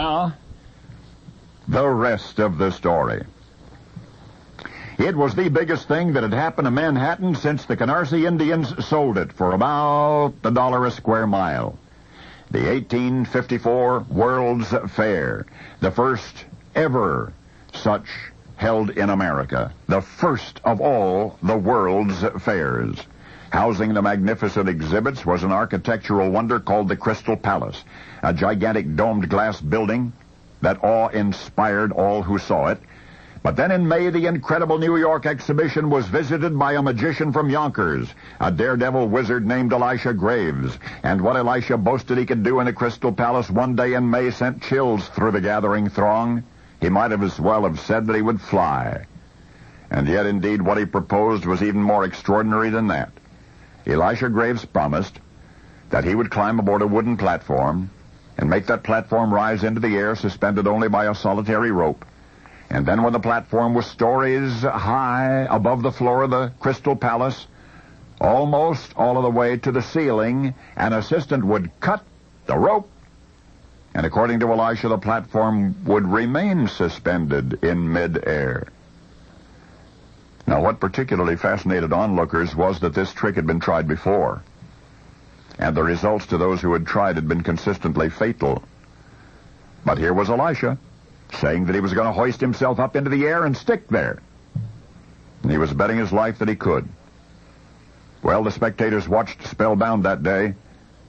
Now, the rest of the story. It was the biggest thing that had happened to Manhattan since the Canarsie Indians sold it for about $1 a square mile. The 1854 World's Fair, the first ever such held in America, the first of all the world's fairs. Housing the magnificent exhibits was an architectural wonder called the Crystal Palace, a gigantic domed glass building that awe-inspired all who saw it. But then in May, the incredible New York exhibition was visited by a magician from Yonkers, a daredevil wizard named Elisha Graves. And what Elisha boasted he could do in the Crystal Palace one day in May sent chills through the gathering throng. He might have as well have said that he would fly. And yet, indeed, what he proposed was even more extraordinary than that. Elisha Graves promised that he would climb aboard a wooden platform and make that platform rise into the air suspended only by a solitary rope. And then when the platform was stories high above the floor of the Crystal Palace, almost all of the way to the ceiling, an assistant would cut the rope, and according to Elisha, the platform would remain suspended in midair. Now, what particularly fascinated onlookers was that this trick had been tried before, and the results to those who had tried had been consistently fatal. But here was Elisha, saying that he was going to hoist himself up into the air and stick there. And he was betting his life that he could. Well, the spectators watched spellbound that day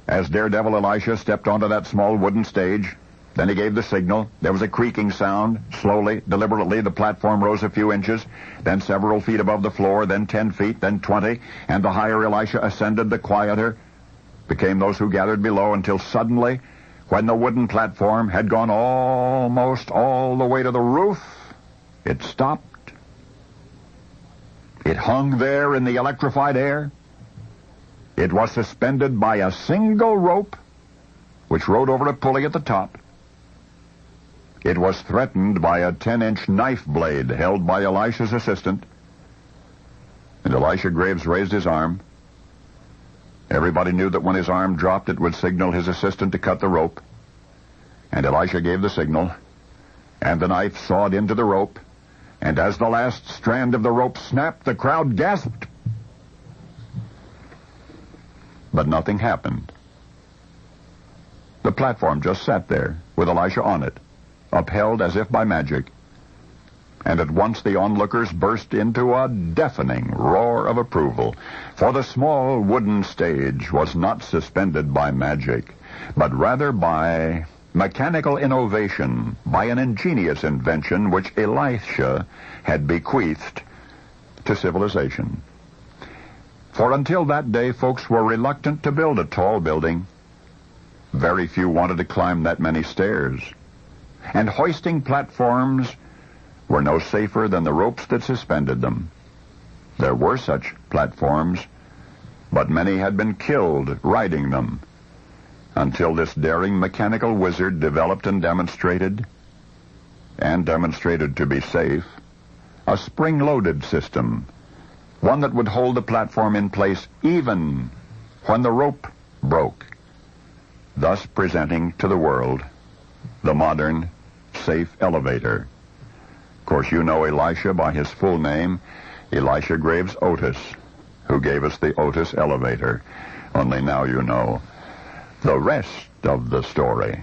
as Daredevil Elisha stepped onto that small wooden stage. Then he gave the signal. There was a creaking sound. Slowly, deliberately, the platform rose a few inches, then several feet above the floor, then 10 feet, then 20, and the higher Elisha ascended, the quieter became those who gathered below, until suddenly, when the wooden platform had gone almost all the way to the roof, it stopped. It hung there in the electrified air. It was suspended by a single rope, which rode over a pulley at the top. It was threatened by a 10-inch knife blade held by Elisha's assistant. And Elisha Graves raised his arm. Everybody knew that when his arm dropped, it would signal his assistant to cut the rope. And Elisha gave the signal, and the knife sawed into the rope. And as the last strand of the rope snapped, the crowd gasped. But nothing happened. The platform just sat there, with Elisha on it, upheld as if by magic. And at once the onlookers burst into a deafening roar of approval. For the small wooden stage was not suspended by magic, but rather by mechanical innovation, by an ingenious invention which Elisha had bequeathed to civilization. For until that day, folks were reluctant to build a tall building. Very few wanted to climb that many stairs. And hoisting platforms were no safer than the ropes that suspended them. There were such platforms, but many had been killed riding them, until this daring mechanical wizard developed and demonstrated to be safe, a spring-loaded system, one that would hold the platform in place even when the rope broke, thus presenting to the world the modern safe elevator. Of course, you know Elisha by his full name, Elisha Graves Otis, who gave us the Otis elevator. Only now you know the rest of the story.